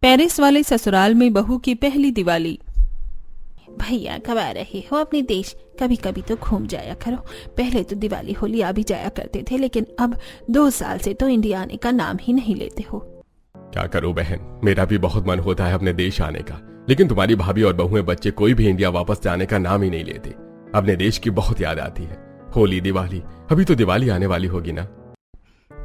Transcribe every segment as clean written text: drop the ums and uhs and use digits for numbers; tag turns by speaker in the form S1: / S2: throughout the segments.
S1: Paris वाले ससुराल में बहू की पहली दिवाली।
S2: भैया कब आ रहे हो अपने देश? कभी कभी तो घूम जाया करो। पहले तो दिवाली होली आ भी जाया करते थे, लेकिन अब 2 साल से तो इंडिया आने का नाम ही नहीं लेते हो।
S3: क्या करूं बहन, मेरा भी बहुत मन होता है अपने देश आने का, लेकिन तुम्हारी भाभी और बहुएं बच्चे कोई भी इंडिया वापस जाने का नाम ही नहीं लेते। अपने देश की बहुत याद आती है। होली दिवाली, अभी तो दिवाली आने वाली होगी ना।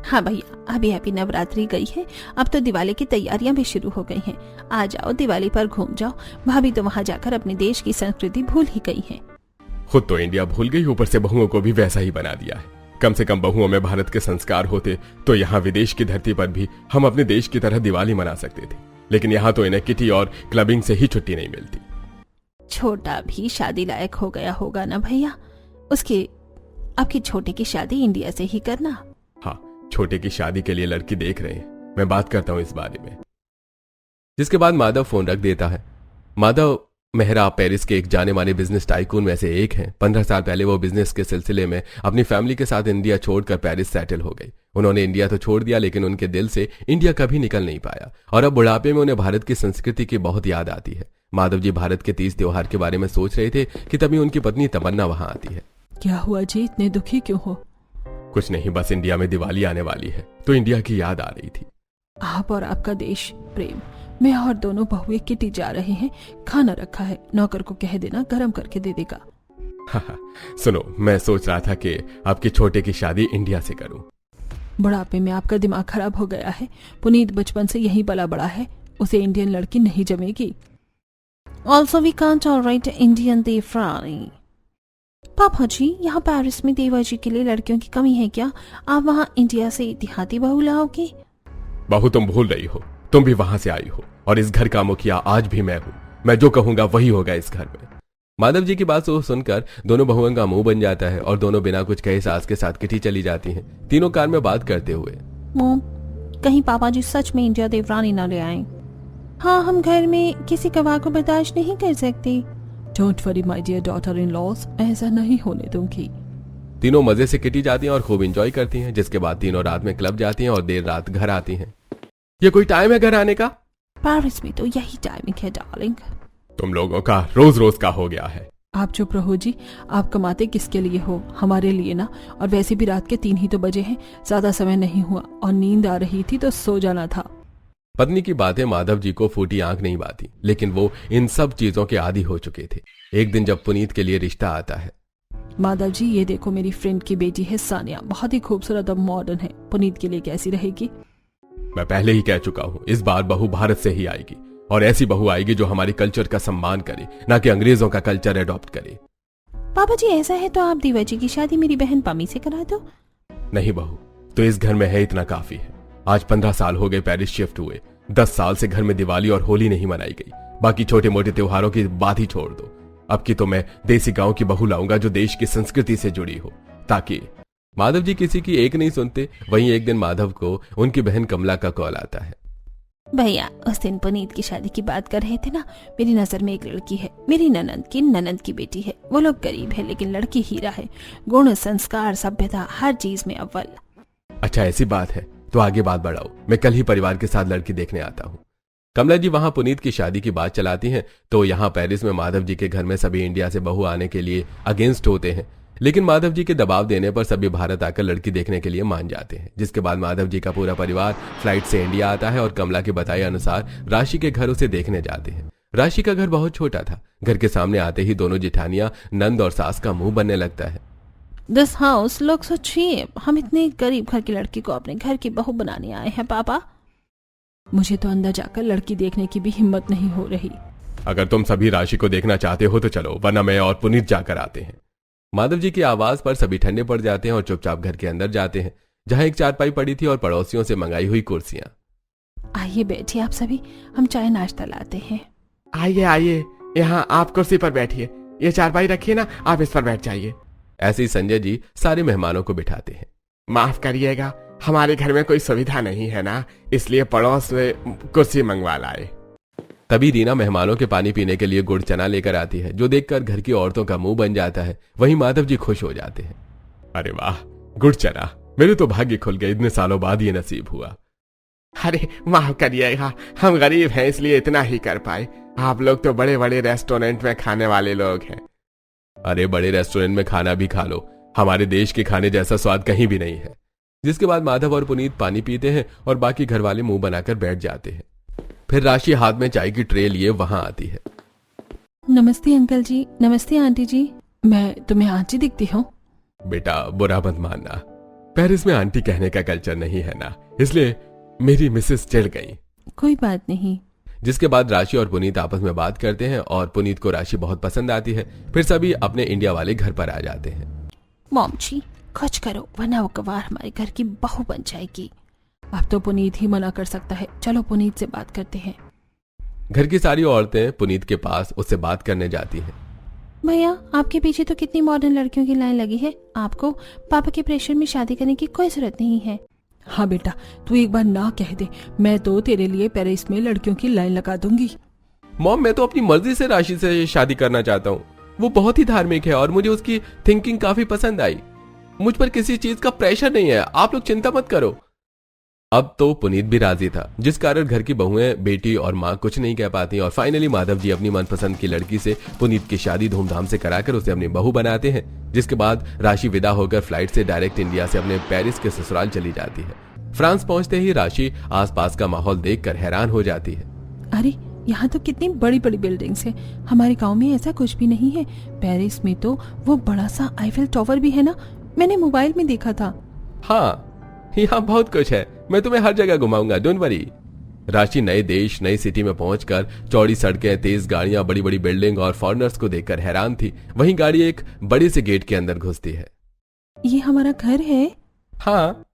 S2: हाँ भैया, अभी अभी नवरात्रि गई है, अब तो दिवाली की तैयारियां भी शुरू हो गई हैं। आ जाओ दिवाली पर घूम जाओ। भाभी तो वहाँ जाकर अपने देश की संस्कृति भूल ही गई है।
S3: खुद तो इंडिया भूल गई, ऊपर से बहुओं को भी वैसा ही बना दिया है। कम से कम बहुओं में भारत के संस्कार होते तो यहाँ विदेश की धरती पर भी हम अपने देश की तरह दिवाली मना सकते थे, लेकिन यहाँ तो इन्हें किटी और क्लबिंग से ही छुट्टी नहीं मिलती।
S2: छोटा भी शादी लायक हो गया होगा ना भैया, उसके आपकी छोटे की शादी इंडिया से ही करना।
S3: हाँ, छोटे की शादी के लिए लड़की देख रहे हैं, मैं बात करता हूँ इस बारे में। जिसके बाद माधव फोन रख देता है। माधव मेहरा पेरिस के एक जाने माने बिजनेस टाइकून में से एक हैं। 15 साल पहले वो बिजनेस के सिलसिले में अपनी फैमिली के साथ इंडिया छोड़कर पेरिस सेटल हो गई। उन्होंने इंडिया तो छोड़ दिया, लेकिन उनके दिल से इंडिया कभी निकल नहीं पाया और अब बुढ़ापे में उन्हें भारत की संस्कृति की बहुत याद आती है। माधव जी भारत के तीज त्योहार के बारे में सोच रहे थे कि तभी उनकी पत्नी तमन्ना वहां आती है।
S1: क्या हुआ जी, इतने दुखी क्यों हो?
S3: कुछ नहीं, बस इंडिया में दिवाली आने वाली है तो इंडिया की याद आ रही थी।
S1: आप और आपका देश प्रेम। मैं और दोनों बहुएं किटी जा रहे हैं, खाना रखा है, नौकर को कह देना गरम करके दे देगा।
S3: सुनो, मैं सोच रहा था कि आपके छोटे की शादी इंडिया से करूं।
S1: बुढ़ापे में आपका दिमाग खराब हो गया है। पुनीत बचपन से यही पला बड़ा है, उसे इंडियन लड़की नहीं जमेगी।
S2: Also we can't tolerate Indian देवरानी। पापा जी, यहाँ पेरिस में देवा जी के लिए लड़कियों की कमी है क्या? आप वहाँ इंडिया से देहाती बहू लाओगे?
S3: बहू तुम भूल रही हो, तुम भी वहां से आई हो और इस घर का मुखिया आज भी मैं हूं। मैं जो कहूंगा वही होगा इस घर में। माधव जी की बात सुनकर दोनों बहुओं का मुंह बन जाता है और दोनों बिना कुछ कहे सास के साथ किटी चली जाती हैं, तीनों कार में बात करते हुए।
S2: मॉम, कहीं पापा जी सच में इंडिया देवरानी न ले आए। हाँ, हम घर में किसी गवाह को बर्दाश्त नहीं कर सकते।
S1: Don't worry my dear daughter in law, ऐसा नहीं होने दूंगी।
S3: तीनों मजे से किटी जाती हैं और खूब एंजॉय करती हैं, जिसके बाद तीनों रात में क्लब जाती हैं और देर रात घर आती हैं। ये कोई टाइम है घर आने का?
S2: पेरिस में तो यही टाइमिंग है डार्लिंग।
S3: तुम लोगों का रोज रोज का हो गया है।
S1: आप चुप रहो जी, आप कमाते किसके लिए हो? हमारे लिए ना। और वैसे भी रात के 3 ही तो बजे हैं, ज्यादा समय नहीं हुआ और नींद आ रही थी तो सो जाना था।
S3: पत्नी की बातें माधव जी को फूटी आंख नहीं बाती, लेकिन वो इन सब चीजों के आदी हो चुके थे। एक दिन जब पुनीत के लिए रिश्ता आता है।
S1: माधव जी, ये देखो मेरी फ्रेंड की बेटी है सानिया, बहुत ही खूबसूरत और मॉडर्न है। पुनीत के लिए कैसी रहेगी?
S3: मैं पहले ही कह चुका हूँ, इस बार बहू भारत से ही आएगी और ऐसी बहू आएगी जो हमारे कल्चर का सम्मान करे, ना कि अंग्रेजों का कल्चर अडॉप्ट करे।
S2: पापा जी, ऐसा है तो आप देवा जी की शादी मेरी बहन पमी से करा दो।
S3: नहीं बहू, तो इस घर में है इतना काफी है। आज 15 साल हो गए पेरिस शिफ्ट हुए। 10 साल से घर में दिवाली और होली नहीं मनाई गई। बाकी छोटे मोटे त्योहारों की बात ही छोड़ दो। अब की तो मैं देसी गांव की बहू लाऊंगा जो देश की संस्कृति से जुड़ी हो, ताकि माधव जी किसी की एक नहीं सुनते। वहीं एक दिन माधव को उनकी बहन कमला का कॉल आता है।
S2: भैया, उस दिन पुनीत की शादी की बात कर रहे थे ना, मेरी नजर में एक लड़की है, मेरी ननंद की बेटी है। वो लोग गरीब है लेकिन लड़की हीरा है, गुण संस्कार सभ्यता हर चीज में अव्वल।
S3: अच्छा ऐसी बात है तो आगे बात बढ़ाओ, मैं कल ही परिवार के साथ लड़की देखने आता हूँ। कमला जी वहां पुनीत की शादी की बात चलाती हैं तो यहाँ पेरिस में माधव जी के घर में सभी इंडिया से बहू आने के लिए अगेंस्ट होते हैं, लेकिन माधव जी के दबाव देने पर सभी भारत आकर लड़की देखने के लिए मान जाते हैं। जिसके बाद माधव जी का पूरा परिवार फ्लाइट से इंडिया आता है और कमला के बताए अनुसार राशि के घर उसे देखने जाते हैं। राशि का घर बहुत छोटा था। घर के सामने आते ही दोनों जिठानियां नंद और सास का मुंह बनने लगता है।
S2: This house looks so cheap. हम इतने गरीब घर की लड़की को अपने घर की बहू बनाने आए हैं पापा।
S1: मुझे तो अंदर जाकर लड़की देखने की भी हिम्मत नहीं हो रही।
S3: अगर तुम सभी राशि को देखना चाहते हो तो चलो, वरना मैं और पुनीत जाकर आते हैं। माधव जी की आवाज पर सभी ठंडे पड़ जाते हैं और चुपचाप घर के अंदर जाते हैं, जहां एक चारपाई पड़ी थी और पड़ोसियों से मंगाई हुई कुर्सियां।
S2: आइए बैठिए आप सभी, हम चाय नाश्ता लाते हैं।
S4: आइए आइए, यहाँ आप कुर्सी पर बैठिए, ये चारपाई रखिए ना, आप इस पर बैठ जाइए।
S3: ऐसे ही संजय जी सारे मेहमानों को बिठाते हैं।
S4: माफ करिएगा, हमारे घर में कोई सुविधा नहीं है ना, इसलिए पड़ोस में कुर्सी मंगवा लाए।
S3: तभी रीना मेहमानों के पानी पीने के लिए गुड़ चना लेकर आती है, जो देखकर घर की औरतों का मुंह बन जाता है। वहीं माधव जी खुश हो जाते हैं। अरे वाह, गुड़ चना, मेरे तो भाग्य खुल गए, इतने सालों बाद ये नसीब हुआ।
S4: अरे माफ करिएगा, हम गरीब हैं इसलिए इतना ही कर पाए। आप लोग तो बड़े बड़े रेस्टोरेंट में खाने वाले लोग हैं।
S3: अरे बड़े रेस्टोरेंट में खाना भी खा लो, हमारे देश के खाने जैसा स्वाद कहीं भी नहीं है। जिसके बाद माधव और पुनीत पानी पीते हैं और बाकी घर वाले मुंह बनाकर बैठ जाते हैं। फिर राशि हाथ में चाय की ट्रे लिए वहां आती है।
S1: नमस्ते अंकल जी। नमस्ते आंटी जी। मैं तुम्हें आंटी दिखती हूँ?
S3: बेटा बुरा मत मानना, पेरिस में आंटी कहने का कल्चर नहीं है ना, इसलिए मेरी मिसेस चिढ़ गई।
S1: कोई बात नहीं।
S3: जिसके बाद राशि और पुनीत आपस में बात करते हैं और पुनीत को राशि बहुत पसंद आती है। फिर सभी अपने इंडिया वाले घर पर आ जाते हैं।
S2: मॉम जी कुछ करो वरना वो गवार हमारे घर की बहू बन जाएगी।
S1: अब तो पुनीत ही मना कर सकता है। चलो पुनीत से बात करते हैं।
S3: घर की सारी औरतें पुनीत के पास उससे बात करने जाती हैं।
S2: भैया आपके पीछे तो कितनी मॉडर्न लड़कियों की लाइन लगी है, आपको पापा के प्रेशर में शादी करने की कोई जरूरत नहीं है।
S1: हाँ बेटा, तू एक बार ना कह दे, मैं तो तेरे लिए पेरिस में लड़कियों की लाइन लगा दूंगी।
S3: मॉम मैं तो अपनी मर्जी से राशि से शादी करना चाहता हूँ। वो बहुत ही धार्मिक है और मुझे उसकी थिंकिंग काफी पसंद आई। मुझ पर किसी चीज का प्रेशर नहीं है, आप लोग चिंता मत करो। अब तो पुनीत भी राजी था, जिस कारण घर की बहुएं, बेटी और माँ कुछ नहीं कह पाती और फाइनली माधव जी अपनी मनपसंद की लड़की से पुनीत की शादी धूमधाम से कराकर उसे अपनी बहू बनाते हैं। जिसके बाद राशि विदा होकर फ्लाइट से डायरेक्ट इंडिया से अपने पेरिस के ससुराल चली जाती है। फ्रांस पहुंचते ही राशि आसपास का माहौल देखकर हैरान हो जाती है।
S1: अरे यहाँ तो कितनी बड़ी बड़ी बिल्डिंग्स हैं। हमारे गांव में ऐसा कुछ भी नहीं है। पेरिस में तो वो बड़ा सा आईफेल टावर भी है ना, मैंने मोबाइल में देखा था।
S3: हाँ यहाँ बहुत कुछ है, मैं तुम्हें हर जगह घुमाऊंगा, डोंट वरी। राशि नए देश नई सिटी में पहुंचकर चौड़ी सड़कें, तेज गाड़ियां, बड़ी बड़ी बिल्डिंग और फॉरेनर्स को देखकर हैरान थी। वहीं गाड़ी एक बड़े से गेट के अंदर घुसती है।
S1: ये हमारा घर है?
S3: हाँ।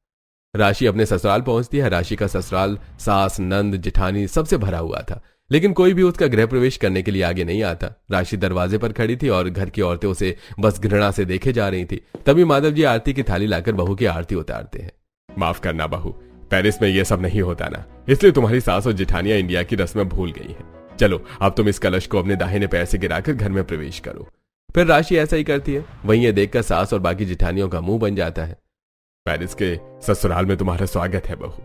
S3: राशि अपने ससुराल पहुंचती है। राशि का ससुराल सास, नंद, जेठानी सबसे भरा हुआ था, लेकिन कोई भी उसका गृह प्रवेश करने के लिए आगे नहीं आता। राशि दरवाजे पर खड़ी थी और घर की औरतें उसे बस घृणा से देखे जा रही थी। तभी माधव जी आरती की थाली लाकर बहू की आरती उतारते हैं।
S4: माफ करना बहू, पेरिस में ये सब नहीं होता ना, इसलिए तुम्हारी सास और जेठानियां इंडिया की रस्में भूल गई हैं। चलो अब तुम इस कलश को अपने दाहिने पैर से गिराकर घर में प्रवेश करो। फिर राशि ऐसा ही करती है। वहीं ये देखकर सास और बाकी जेठानियों का मुंह बन जाता है। पेरिस के ससुराल में तुम्हारा स्वागत है बहू।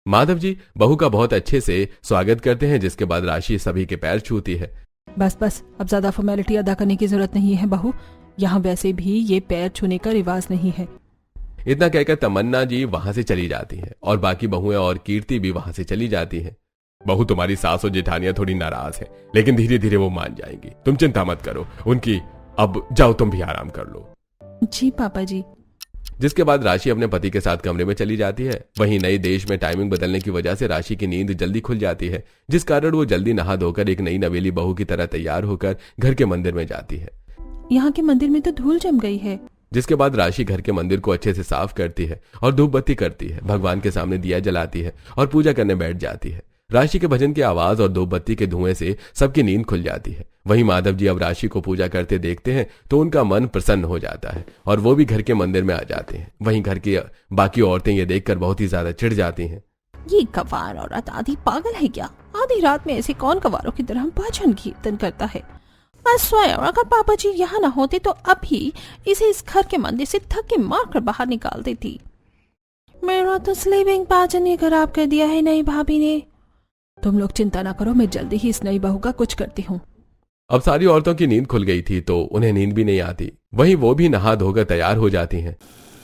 S3: माधव जी बहू का बहुत अच्छे से स्वागत करते हैं। जिसके बाद राशि सभी के पैर छूती है।
S1: बस बस, अब ज्यादा फॉर्मेलिटी अदा करने की जरूरत नहीं है बहू। यहाँ वैसे भी ये पैर छूने का रिवाज नहीं है।
S3: इतना कहकर तमन्ना जी वहां से चली जाती हैं और बाकी बहुएं और कीर्ति भी वहां से चली जाती हैं।
S4: बहू तुम्हारी सास और जेठानियां थोड़ी नाराज है, लेकिन धीरे धीरे वो मान जाएंगी, तुम चिंता मत करो उनकी। अब जाओ तुम भी आराम कर लो।
S1: जी पापा जी।
S3: जिसके बाद राशि अपने पति के साथ कमरे में चली जाती है। वहीं नए देश में टाइमिंग बदलने की वजह से राशि की नींद जल्दी खुल जाती है, जिस कारण वो जल्दी नहा धोकर एक नई नवेली बहू की तरह तैयार होकर घर के मंदिर में जाती है।
S1: यहाँ के मंदिर में तो धूल जम गई है।
S3: जिसके बाद राशि घर के मंदिर को अच्छे से साफ करती है और धूप बत्ती करती है। भगवान के सामने दिया जलाती है और पूजा करने बैठ जाती है। राशि के भजन की आवाज और धूप बत्ती के धुएं से सबकी नींद खुल जाती है। वहीं माधव जी अब राशि को पूजा करते देखते हैं तो उनका मन प्रसन्न हो जाता है और वो भी घर के मंदिर में आ जाते हैं। वहीं घर की बाकी औरतें ये देखकर बहुत ही ज्यादा चिढ़ जाती हैं।
S2: ये गवार औरत आधी पागल है क्या? आधी रात में ऐसे कौन गवारों की तरह भजन कीर्तन करता है? मैं स्वयं अगर पापा जी यहाँ न होते तो अभी इसे इस घर के मंदिर से धक्के मारकर बाहर निकाल देती। मेरा तो स्लीपिंग पैटर्न ही खराब कर दिया है नई भाभी ने।
S1: तुम लोग चिंता ना करो, मैं जल्दी ही इस नई बहू का कुछ करती हूँ।
S3: अब सारी औरतों की नींद खुल गई थी तो उन्हें नींद भी नहीं आती। वहीं वो भी नहा धोकर तैयार हो जाती हैं।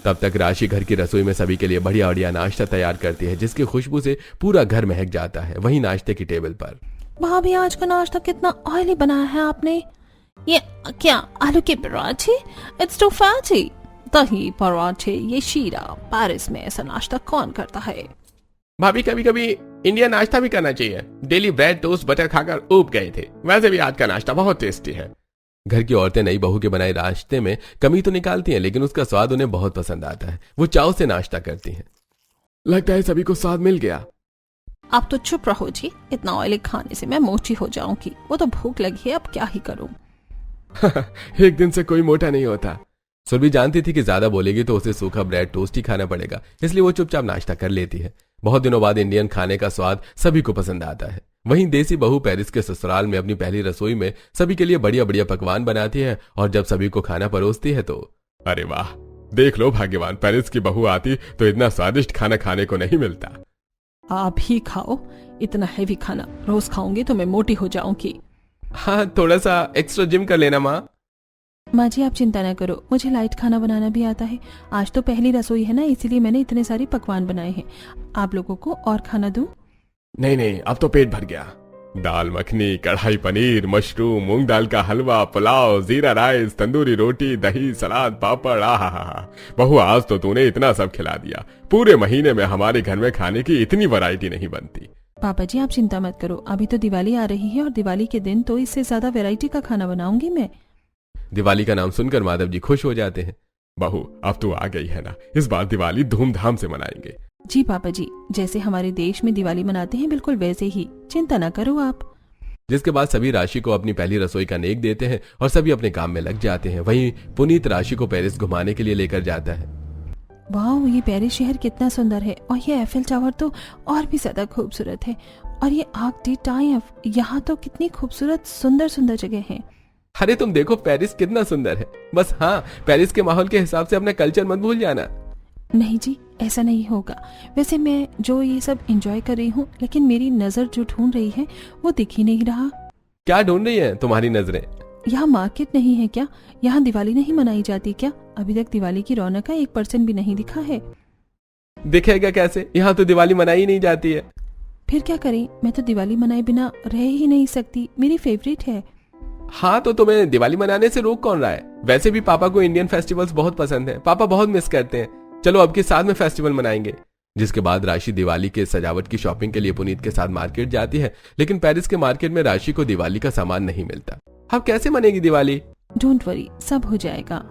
S3: तब तक राशि घर की रसोई में सभी के लिए बढ़िया बढ़िया नाश्ता तैयार करती है, जिसकी खुशबू से पूरा घर महक जाता है। वहीं नाश्ते की टेबल पर
S2: भाभी आज का नाश्ता कितना ऑयली बनाया है आपने। ये क्या आलू के पराठे? It's too fatty. दही पराठे, ये शीरा। पेरिस में ऐसा नाश्ता कौन करता है?
S4: भाभी कभी कभी इंडियन नाश्ता भी करना चाहिए। डेली ब्रेड टोस्ट बटर खाकर ऊब गए थे। वैसे भी आज का नाश्ता बहुत टेस्टी है।
S3: घर की औरतें नई बहू के बनाए नाश्ते में कमी तो निकालती हैं, लेकिन उसका स्वाद उन्हें बहुत पसंद आता है। वो चाव से नाश्ता करती हैं।
S4: लगता है सभी को स्वाद मिल गया।
S2: आप तो चुप रहो जी, इतना ऑयली खाने से मैं मोटी हो जाऊंगी। वो तो भूख लगी है, अब क्या ही करूं।
S4: एक दिन से कोई मोटा नहीं होता।
S3: सुरभि जानती थी कि ज्यादा बोलेगी तो उसे सूखा ब्रेड टोस्ट ही खाना पड़ेगा, इसलिए वो चुपचाप नाश्ता कर लेती है। बहुत दिनों बाद इंडियन खाने का स्वाद सभी को पसंद आता है। वहीं देसी बहू पेरिस के ससुराल में अपनी पहली रसोई में सभी के लिए बढ़िया बढ़िया पकवान बनाती है और जब सभी को खाना परोसती है तो
S4: अरे वाह, देख लो भाग्यवान, पेरिस की बहू आती तो इतना स्वादिष्ट खाना खाने को नहीं मिलता।
S1: आप ही खाओ, इतना हैवी खाना रोज खाऊंगी तो मैं मोटी हो जाऊंगी।
S3: हाँ, थोड़ा सा एक्स्ट्रा जिम कर लेना माँ।
S1: माँ जी आप चिंता ना करो, मुझे लाइट खाना बनाना भी आता है। आज तो पहली रसोई है ना, इसीलिए मैंने इतने सारे पकवान बनाए हैं। आप लोगों को और खाना दूं?
S4: नहीं नहीं, अब तो पेट भर गया। दाल मखनी, कढ़ाई पनीर, मशरूम, मूंग दाल का हलवा, पुलाव, जीरा राइस, तंदूरी रोटी, दही, सलाद, पापड़। आहा, बहू आज तो तूने इतना सब खिला दिया। पूरे महीने में हमारे घर में खाने की इतनी वैरायटी नहीं बनती।
S1: पापा जी आप चिंता मत करो, अभी तो दिवाली आ रही है और दिवाली के दिन तो इससे ज्यादा वैरायटी का खाना बनाऊंगी मैं।
S3: दिवाली का नाम सुनकर माधव जी खुश हो जाते हैं।
S4: बहू अब तू आ गई है ना, इस बार दिवाली धूमधाम से मनाएंगे।
S1: जी पापा जी, जैसे हमारे देश में दिवाली मनाते हैं बिल्कुल वैसे ही, चिंता ना करो आप।
S3: जिसके बाद सभी राशि को अपनी पहली रसोई का नेक देते हैं और सभी अपने काम में लग जाते हैं। वहीं पुनीत राशि को पेरिस घुमाने के लिए लेकर जाता है।
S1: वाह, ये पेरिस शहर कितना सुंदर है और ये एफिल टावर तो और भी ज्यादा खूबसूरत है। और ये आर्क डी ट्रायम्फ, यहाँ तो कितनी खूबसूरत सुंदर सुंदर जगह है।
S3: अरे तुम देखो पेरिस कितना सुंदर है। बस हाँ, पेरिस के माहौल के हिसाब से अपना कल्चर मत भूल जाना।
S1: नहीं जी, ऐसा नहीं होगा। वैसे मैं जो ये सब एंजॉय कर रही हूँ, लेकिन मेरी नजर जो ढूंढ रही है वो दिख ही नहीं रहा।
S3: क्या ढूंढ रही है तुम्हारी नजरें?
S1: यहाँ मार्केट नहीं है क्या? यहाँ दिवाली नहीं मनाई जाती क्या? अभी तक दिवाली की रौनक का 1% भी नहीं दिखा है।
S3: दिखेगा कैसे, यहाँ तो दिवाली मनाई नहीं जाती है।
S1: फिर क्या करें, मैं तो दिवाली मनाए बिना रह ही नहीं सकती, मेरी फेवरेट है।
S3: हाँ, तो तुम्हें दिवाली मनाने से रोक कौन रहा है? वैसे भी पापा को इंडियन फेस्टिवल्स बहुत पसंद है, पापा बहुत मिस करते हैं। चलो अब के साथ में फेस्टिवल मनाएंगे। जिसके बाद राशि दिवाली के सजावट की शॉपिंग के लिए पुनीत के साथ मार्केट जाती है, लेकिन पेरिस के मार्केट में राशि को दिवाली का सामान नहीं मिलता। अब कैसे मनेगी दिवाली?
S1: डोंट वरी, सब हो जाएगा।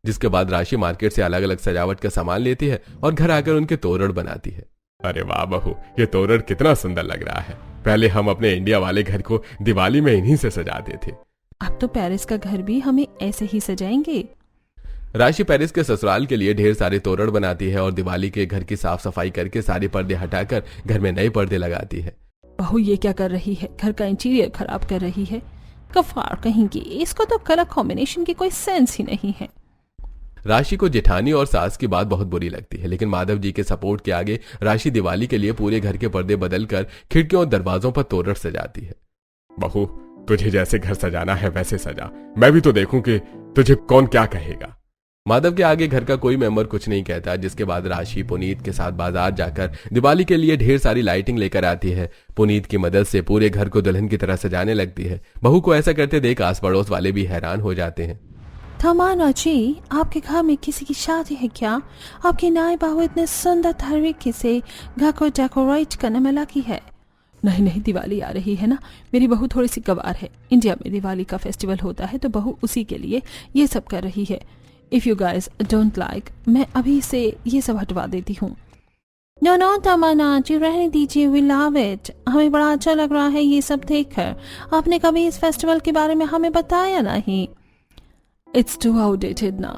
S3: जिसके बाद राशि मार्केट से अलग अलग सजावट का सामान लेती है और घर आकर उनके तोरण बनाती है।
S4: अरे वाह बहू, ये तोरण कितना सुंदर लग रहा है। पहले हम अपने इंडिया वाले घर को दिवाली में इन्हीं से सजाते थे।
S1: अब तो पेरिस का घर भी हमें ऐसे ही सजाएंगे।
S3: राशि पेरिस के ससुराल के लिए ढेर सारे तोरण बनाती है और दिवाली के घर की साफ सफाई करके सारे पर्दे हटाकर घर में नए पर्दे लगाती है।
S1: बहू ये क्या कर रही है? घर का इंटीरियर खराब कर रही है। कफार कहीं की, इसको तो कलर कॉम्बिनेशन की कोई सेंस ही नहीं है।
S3: राशि को जेठानी और सास की बात बहुत बुरी लगती है, लेकिन माधव जी के सपोर्ट के आगे राशि दिवाली के लिए पूरे घर के पर्दे बदलकर खिड़कियों और दरवाजों पर तोरण सजाती है।
S4: बहू तुझे जैसे घर सजाना है वैसे सजा, मैं भी तो देखूं कि तुझे कौन क्या कहेगा।
S3: माधव के आगे घर का कोई मेंबर कुछ नहीं कहता। जिसके बाद राशि पुनीत के साथ बाजार जाकर दिवाली के लिए ढेर सारी लाइटिंग लेकर आती है। पुनीत की मदद से पूरे घर को दुल्हन की तरह सजाने लगती है। बहू को ऐसा करते देख आस पड़ोस वाले भी हैरान हो जाते हैं।
S1: तमन्ना जी, आपके घर में किसी की शादी है क्या? आपकी नई बहू इतने सुंदर तरीके से घर को डेकोरेट करने में लगी है। नहीं नहीं, दिवाली आ रही है ना, मेरी बहू थोड़ी सी गवार है। इंडिया में दिवाली का फेस्टिवल होता है तो बहू उसी के लिए ये सब कर रही है। If you guys don't like, मैं अभी से ये सब हटवा देती हूँ। नो नो तमन्ना जी, रहने दीजिए, वी लव इट। हमें बड़ा अच्छा लग रहा है ये सब देखकर। आपने कभी इस फेस्टिवल के बारे में हमें बताया नहीं। इट्स टू आउटडेटेड ना।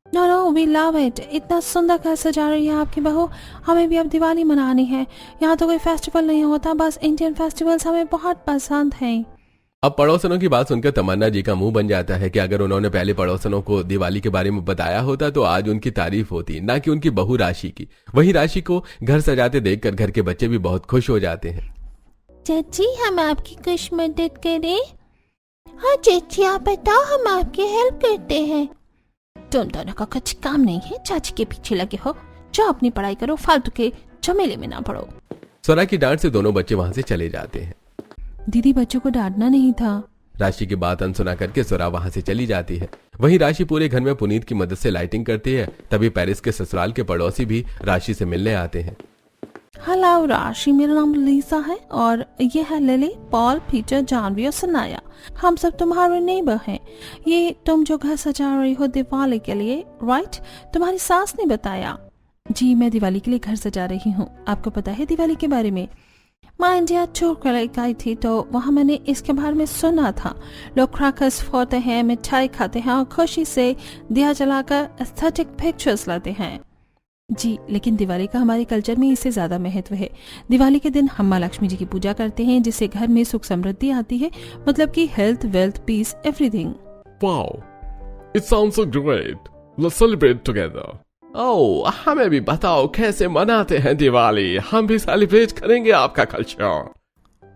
S1: No no, we love it. इतना सुंदर घर सजा रही है आपकी बहू। हमें भी अब दिवाली मनानी है। यहाँ तो कोई फेस्टिवल नहीं होता, बस इंडियन फेस्टिवल्स हमें बहुत पसंद हैं।
S3: अब पड़ोसनों की बात सुनकर तमन्ना जी का मुंह बन जाता है कि अगर उन्होंने पहले पड़ोसनों को दिवाली के बारे में बताया होता तो आज उनकी तारीफ होती, ना कि उनकी बहू राशि की। वही राशि को घर सजाते देखकर घर के बच्चे भी बहुत खुश हो जाते हैं।
S2: चाची, हम आपकी कुछ मदद करें? हाँ चाची, आप बताओ, हम आपकी हेल्प करते हैं। तुम दोनों का कुछ काम नहीं है, चाची के पीछे लगे हो। जाओ अपनी पढ़ाई करो, फालतू के झमेले में ना पड़ो।
S3: स्वरा की डांट से दोनों बच्चे वहां से चले जाते हैं।
S1: दीदी, बच्चों को डांटना नहीं था।
S3: राशि की बात अनसुना करके स्वरा वहां से चली जाती है। वहीं राशि पूरे घर में पुनीत की मदद से लाइटिंग करती है। तभी पेरिस के ससुराल के पड़ोसी भी राशि से मिलने आते हैं।
S1: हेलो राशि, मेरा नाम लीसा है और ये है लिली, पॉल, पीटर, जानवी और सनाया। हम सब तुम्हारे नेबर हैं। ये तुम जो घर सजा रही हो दिवाली के लिए, राइट? तुम्हारी सास ने बताया। जी, मैं दिवाली के लिए घर सजा रही हूँ। आपको पता है दिवाली के बारे में? मैं इंडिया टूर कर गई थी तो वहाँ मैंने इसके बारे में सुना था। लोग क्रैकर्स फोड़ते हैं, मिठाई खाते हैं और खुशी से दिया जलाकर एस्थेटिक पिक्चर्स लाते हैं। जी, लेकिन दिवाली का हमारे कल्चर में इससे ज्यादा महत्व है। दिवाली के दिन हम माँ लक्ष्मी जी की पूजा करते हैं, जिससे घर में सुख समृद्धि आती है, मतलब कि health, wealth, peace, everything.
S4: Wow, it sounds so great. Let's celebrate together. ओह, हमें भी बताओ कैसे मनाते हैं दिवाली, हम भी सेलिब्रेट करेंगे आपका कल्चर।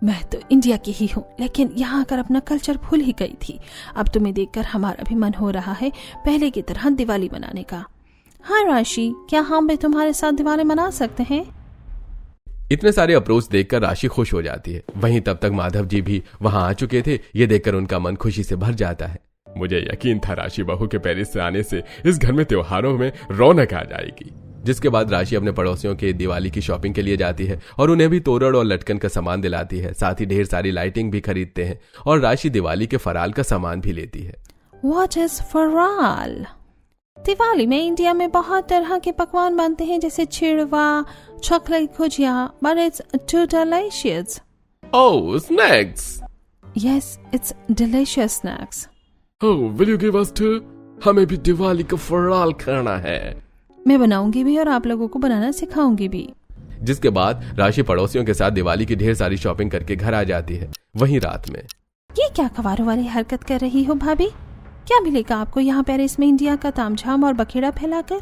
S1: मैं तो इंडिया की ही हूँ, लेकिन यहाँ आकर अपना कल्चर भूल ही गई थी। अब तुम्हें देखकर हमारा भी मन हो रहा है पहले की तरह दिवाली मनाने का। हाँ राशि, क्या हम भी तुम्हारे साथ दिवाली मना सकते हैं?
S3: इतने सारे अप्रोच देखकर राशि खुश हो जाती है। वहीं तब तक माधव जी भी वहां आ चुके थे। ये देखकर उनका मन खुशी से भर जाता है।
S4: मुझे यकीन था राशि बहू के पेरिस से आने से इस घर में त्योहारों में रौनक आ जाएगी।
S3: जिसके बाद राशि अपने पड़ोसियों के दिवाली की शॉपिंग के लिए जाती है और उन्हें भी तोरण और लटकन का सामान दिलाती है। साथ ही ढेर सारी लाइटिंग भी खरीदते हैं और राशि दिवाली के फराल का सामान भी लेती है।
S1: What is फराल? दिवाली में इंडिया में बहुत तरह के पकवान बनते हैं, जैसे चिड़वा, chocolate gujiya, but it's too delicious.
S4: Oh, snacks.
S1: Yes, it's delicious snacks.
S4: Oh, will you give us two? हमें भी दिवाली का फराल करना है।
S1: मैं बनाऊंगी भी और आप लोगों को बनाना सिखाऊंगी भी।
S3: जिसके बाद राशि पड़ोसियों के साथ दिवाली की ढेर सारी शॉपिंग करके घर आ जाती है। वहीं रात में
S1: ये क्या कवारों वाली हरकत कर रही हो भाभी? क्या मिलेगा आपको यहाँ पेरिस में इंडिया का तामझाम और बखेड़ा फैलाकर?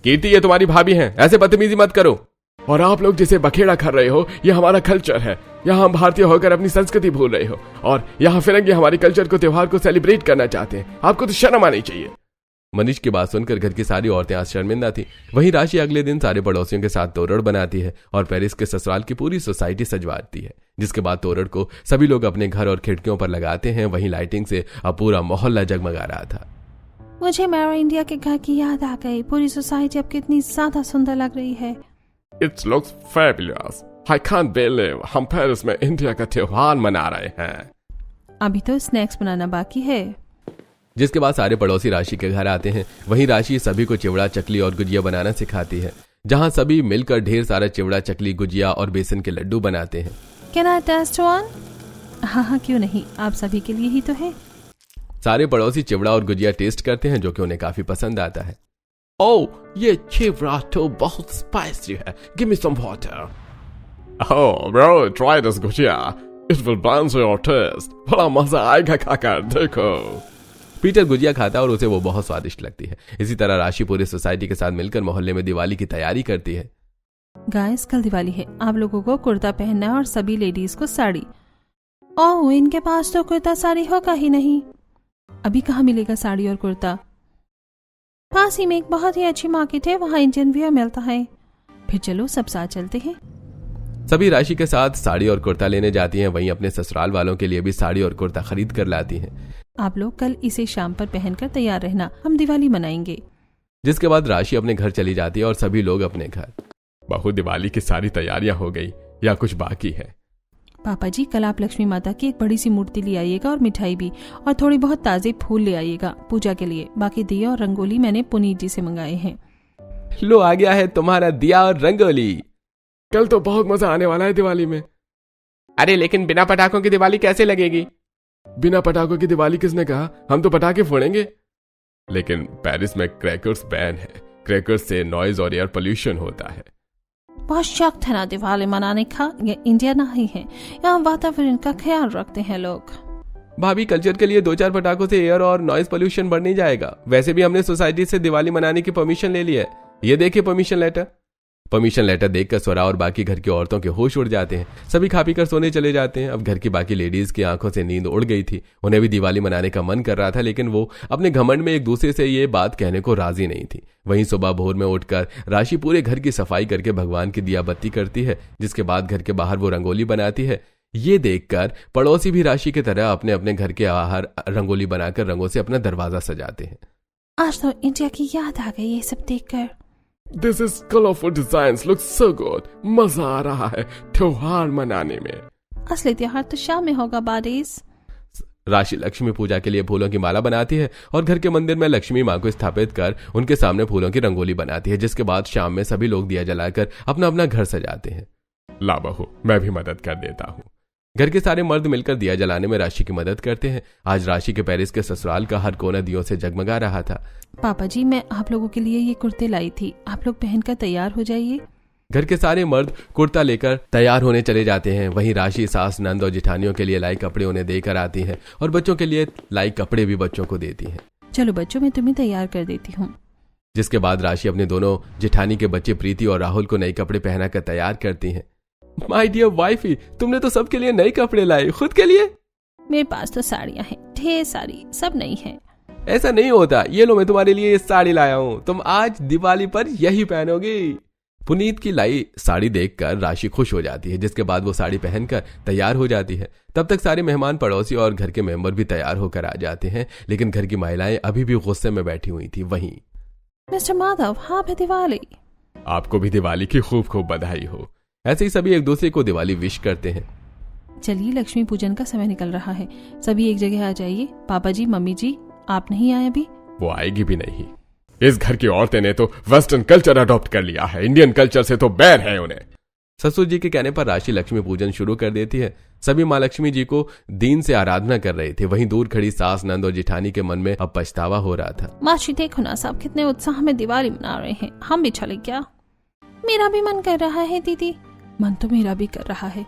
S4: कीर्ति, ये तुम्हारी भाभी हैं, ऐसे बदतमीजी मत करो। और आप लोग जिसे बखेड़ा कर रहे हो, ये हमारा कल्चर है। यहाँ हम भारतीय होकर अपनी संस्कृति भूल रहे हो और यहाँ फिरंगी हमारे कल्चर को, त्योहार को सेलिब्रेट करना चाहते हैं। आपको तो शर्म आनी चाहिए।
S3: मनीष की बात सुनकर घर की सारी औरतें आज शर्मिंदा थी। वहीं राशि अगले दिन सारे पड़ोसियों के साथ तोरण बनाती है और पेरिस के ससुराल की पूरी सोसाइटी सजवाती है। जिसके बाद तोरण को सभी लोग अपने घर और खिड़कियों पर लगाते हैं। वहीं लाइटिंग से अब पूरा मोहल्ला जगमगा रहा था।
S1: मुझे मेरा इंडिया के घर की याद आ गई। पूरी सोसाइटी अब कितनी ज्यादा सुंदर लग रही है।
S4: It looks fabulous. I can't believe हम पेरिस में इंडिया का त्योहार मना रहे हैं।
S1: अभी तो स्नैक्स बनाना बाकी है।
S3: जिसके बाद सारे पड़ोसी राशि के घर आते हैं। वहीं राशि सभी को चिवड़ा, चकली और गुजिया बनाना सिखाती है, जहां सभी मिलकर ढेर सारा चिवड़ा, चकली, गुजिया और बेसन के लड्डू बनाते हैं।
S1: Can I taste one? हाँ, क्यों नहीं, आप सभी के लिए ही तो है।
S3: सारे पड़ोसी चिवड़ा और गुजिया टेस्ट करते हैं, जो कि उन्हें काफी पसंद आता है।
S4: ओह, ये चिवड़ा तो बहुत स्पाइसी है। Give me some water. Oh, bro, try this gujiya. It will balance your taste. बड़ा मजा आएगा खाकर, देखो।
S3: पीटर गुजिया खाता है और उसे वो बहुत स्वादिष्ट लगती है। इसी तरह राशि पूरी सोसाइटी के साथ मिलकर मोहल्ले में दिवाली की तैयारी करती है।
S1: गाइस, कल दिवाली है। आप लोगों को कुर्ता पहनना है और सभी लेडीज को साड़ी। ओह, इनके पास तो कुर्ता साड़ी होगा ही नहीं। अभी कहाँ मिलेगा साड़ी और कुर्ता? पास ही में एक बहुत ही अच्छी मार्केट है, वहाँ इंडियन वियर मिलता है। फिर चलो सब साथ चलते हैं।
S3: सभी राशि के साथ साड़ी और कुर्ता लेने जाती हैं। वहीं अपने ससुराल वालों के लिए भी साड़ी और कुर्ता खरीद कर लाती हैं।
S1: आप लोग कल इसे शाम पर पहनकर तैयार रहना, हम दिवाली मनाएंगे।
S3: जिसके बाद राशि अपने घर चली जाती है और सभी लोग अपने घर।
S4: बहू, दिवाली की सारी तैयारियां हो गई या कुछ बाकी है?
S1: पापा जी, कल आप लक्ष्मी माता की एक बड़ी सी मूर्ति ले आइएगा और मिठाई भी, और थोड़ी बहुत ताजे फूल ले आइएगा पूजा के लिए। बाकी दिया और रंगोली मैंने पुनीत जी से मंगाए हैं।
S3: लो, आ गया है तुम्हारा दिया और रंगोली।
S4: कल तो बहुत मजा आने वाला है दिवाली में।
S3: अरे लेकिन बिना पटाखों की दिवाली कैसे लगेगी?
S4: बिना पटाखों की दिवाली किसने कहा? हम तो पटाखे फोड़ेंगे। लेकिन पेरिस में क्रैकर्स बैन है। क्रैकर्स से नॉइज और एयर पोल्यूशन होता है।
S1: बहुत शौक है ना दिवाली मनाने का। ये इंडिया नहीं है, यहाँ वातावरण का ख्याल रखते हैं लोग।
S3: भाभी, कल्चर के लिए 2-4 पटाखों से एयर और नॉइज पोल्यूशन बढ़ नहीं जाएगा। वैसे भी हमने सोसाइटी से दिवाली मनाने की परमिशन ले ली है। ये देखिए परमिशन लेटर। परमिशन लेटर देखकर स्वरा और बाकी घर की औरतों के होश उड़ जाते हैं। सभी खा पी कर सोने चले जाते हैं। अब घर की बाकी लेडीज की आंखों से नींद उड़ गई थी। उन्हें भी दिवाली मनाने का मन कर रहा था, लेकिन वो अपने घमंड में एक दूसरे से ये बात कहने को राजी नहीं थी। वहीं सुबह भोर में उठकर राशि पूरे घर की सफाई करके भगवान की दिया बत्ती करती है। जिसके बाद घर के बाहर वो रंगोली बनाती है। ये देखकर पड़ोसी भी राशि की तरह अपने अपने घर के बाहर रंगोली बनाकर रंगों से अपना दरवाजा सजाते हैं।
S1: आज तो इंडिया की याद आ गई ये सब देखकर।
S4: This is colorful designs, looks so good. मजा आ रहा है त्योहार मनाने में।
S1: असली त्योहार तो शाम में होगा बारिश।
S3: राशि लक्ष्मी पूजा के लिए फूलों की माला बनाती है और घर के मंदिर में लक्ष्मी मां को स्थापित कर उनके सामने फूलों की रंगोली बनाती है। जिसके बाद शाम में सभी लोग दिया जलाकर अपना अपना घर सजाते हैं।
S4: ला बहू, मैं भी मदद कर देता हूँ।
S3: घर के सारे मर्द मिलकर दिया जलाने में राशि की मदद करते हैं। आज राशि के पेरिस के ससुराल का हर कोना दियों से जगमगा रहा था।
S1: पापा जी, मैं आप लोगों के लिए ये कुर्ते लाई थी, आप लोग पहनकर तैयार हो जाइए।
S3: घर के सारे मर्द कुर्ता लेकर तैयार होने चले जाते हैं। वहीं राशि सास, नंद और जिठानियों के लिए लाई कपड़े उन्हें देकर आती हैं और बच्चों के लिए लाई कपड़े भी बच्चों को देती हैं।
S1: चलो बच्चों, मैं तुम्हें तैयार कर देती हूँ।
S3: जिसके बाद राशि अपने दोनों जेठानी के बच्चे प्रीति और राहुल को नए कपड़े पहनाकर तैयार करती हैं। माय डियर वाइफी, तुमने तो सबके लिए नए कपड़े लाए, खुद के लिए?
S2: मेरे पास तो साड़ियां हैं, ढेर सारी, सब नई हैं।
S3: ऐसा नहीं होता, ये लो मैं तुम्हारे लिए ये साड़ी लाया हूं, तुम आज दिवाली पर यही पहनोगी। पुनीत की लाई साड़ी देखकर राशि खुश हो जाती है, जिसके बाद वो साड़ी पहनकर तैयार हो जाती है। तब तक सारे मेहमान, पड़ोसी और घर के मेंबर भी तैयार होकर आ जाते हैं, लेकिन घर की महिलाएं अभी भी गुस्से में बैठी हुई थी। वहीं
S2: मिस्टर माधव, हैप्पी दिवाली।
S4: आपको भी दिवाली की खूब खूब बधाई हो।
S3: ऐसे ही सभी एक दूसरे को दिवाली विश करते हैं।
S2: चलिए, लक्ष्मी पूजन का समय निकल रहा है, सभी एक जगह आ जाइए। पापा जी, मम्मी जी, आप नहीं आए अभी?
S4: वो आएगी भी नहीं। इस घर की औरतें ने तो वेस्टर्न कल्चर अडॉप्ट कर लिया है, इंडियन कल्चर से तो बैर है उन्हें।
S3: ससुर जी के कहने पर राशि लक्ष्मी पूजन शुरू कर देती है। सभी माँ लक्ष्मी जी को दीन से आराधना कर रहे थे। वहीं दूर खड़ी सास, नंद और जेठानी के मन में अब पछतावा हो रहा था।
S2: मासी देखो ना, सब कितने उत्साह में दिवाली मना रहे हैं, हम भी चले क्या? मेरा भी मन कर रहा है दीदी।
S1: मन तो मेरा भी कर रहा है,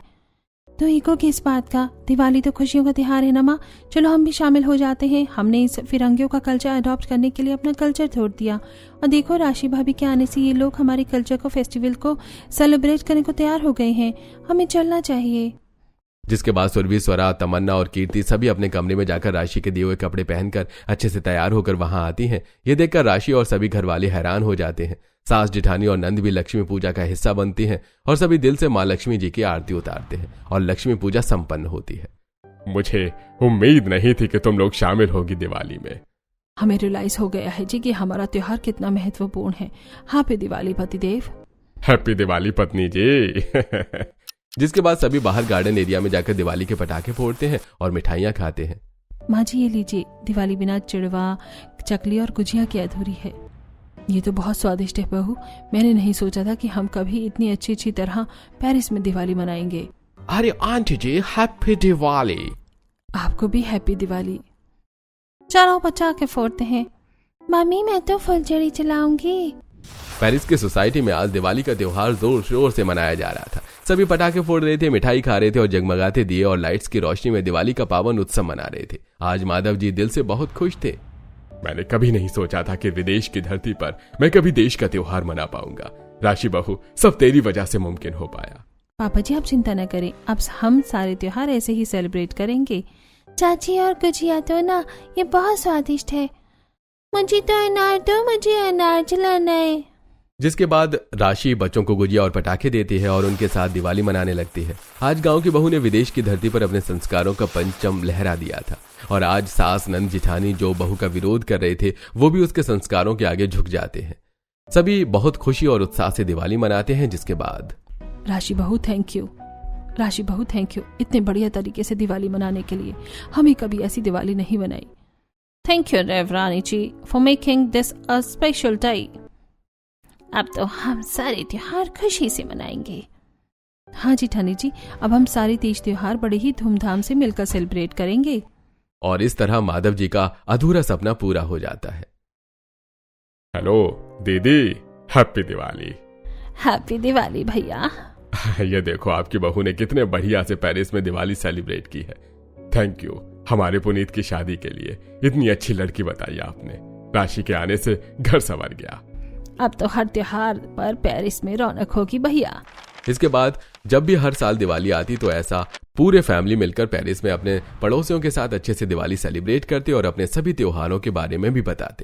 S1: तो ईगो किस बात का? दिवाली तो खुशियों का त्योहार है ना माँ, चलो हम भी शामिल हो जाते हैं। हमने इस फिरंगियों का कल्चर अडॉप्ट करने के लिए अपना कल्चर छोड़ दिया, और देखो राशि भाभी के आने से ये लोग हमारे कल्चर को, फेस्टिवल को सेलिब्रेट करने को तैयार हो गए हैं। हमें चलना चाहिए।
S3: जिसके बाद सुरभि, स्वरा, तमन्ना और कीर्ति सभी अपने कमरे में जाकर राशि के दिए हुए कपड़े पहनकर अच्छे से तैयार होकर वहां आती हैं। ये देखकर राशि और सभी घर वाले हैरान हो जाते हैं। सास, जेठानी और नंद भी लक्ष्मी पूजा का हिस्सा बनती हैं और सभी दिल से माँ लक्ष्मी जी की आरती उतारते हैं और लक्ष्मी पूजा संपन्न होती है।
S4: मुझे उम्मीद नहीं थी कि तुम लोग शामिल होगी दिवाली में।
S1: हमें रियलाइज हो गया है जी कि हमारा त्योहार कितना महत्वपूर्ण है। हैप्पी दिवाली पतिदेव।
S4: हैप्पी दिवाली पत्नी जी।
S3: जिसके बाद सभी बाहर गार्डन एरिया में जाकर दिवाली के पटाखे फोड़ते हैं और मिठाइयाँ खाते हैं।
S1: माँ जी ये लीजिए, दिवाली बिना चिड़वा, चकली और गुजिया की अधूरी है। ये तो बहुत स्वादिष्ट है बहू, मैंने नहीं सोचा था कि हम कभी इतनी अच्छी तरह पेरिस में दिवाली मनाएंगे।
S3: अरे आंटी जी, हैप्पी दिवाली।
S1: आपको भी हैप्पी दिवाली।
S2: चलो पटाखे फोड़ते हैं। मम्मी, मैं तो फुलझड़ी चलाऊंगी।
S3: पेरिस की सोसाइटी में आज दिवाली का त्योहार जोर शोर से मनाया जा रहा था। सभी पटाखे फोड़ रहे थे, मिठाई खा रहे थे और जगमगाते दिए और लाइट्स की रोशनी में दिवाली का पावन उत्सव मना रहे थे। आज माधव जी दिल से बहुत खुश थे।
S4: मैंने कभी नहीं सोचा था कि विदेश की धरती पर मैं कभी देश का त्योहार मना पाऊंगा। राशि बहू, सब तेरी वजह से मुमकिन हो पाया।
S1: पापा जी आप चिंता न करें, अब हम सारे त्योहार ऐसे ही सेलिब्रेट करेंगे।
S2: चाची और गुजिया तो ना ये बहुत स्वादिष्ट है। मुझे तो अनार दो, मुझे अनार जलाना है।
S3: जिसके बाद राशि बच्चों को गुजिया और पटाखे देती है और उनके साथ दिवाली मनाने लगती है। आज गांव की बहू ने विदेश की धरती पर अपने संस्कारों का पंचम लहरा दिया था और आज सास, नंद, जिठानी जो बहू का विरोध कर रहे थे वो भी उसके संस्कारों के आगे झुक जाते हैं। सभी बहुत खुशी और उत्साह से दिवाली मनाते हैं। जिसके बाद
S1: राशि बहू थैंक यू, राशि बहू थैंक यू, इतने बढ़िया तरीके से दिवाली मनाने के लिए। हमें कभी ऐसी दिवाली नहीं बनाई।
S2: थैंक यू देवरानी जी for making this a special day. अब तो हम सारे त्योहार खुशी से मनाएंगे।
S1: हाँ जी ठानी जी, अब हम सारे तीज त्योहार बड़े ही धूमधाम से मिलकर सेलिब्रेट करेंगे।
S3: और इस तरह माधव जी का अधूरा सपना पूरा हो जाता है।
S4: हेलो दीदी, हैप्पी दिवाली।
S2: हैप्पी दिवाली भैया।
S4: ये देखो आपकी बहू ने कितने बढ़िया से पेरिस में दिवाली सेलिब्रेट की है। थैंक यू हमारे पुनीत की शादी के लिए इतनी अच्छी लड़की बताई आपने। राशि के आने से घर संवर गया।
S2: अब तो हर त्योहार पर पेरिस में रौनक होगी भैया।
S3: इसके बाद जब भी हर साल दिवाली आती तो ऐसा पूरे फैमिली मिलकर पेरिस में अपने पड़ोसियों के साथ अच्छे से दिवाली सेलिब्रेट करते और अपने सभी त्योहारों के बारे में भी बताते हैं।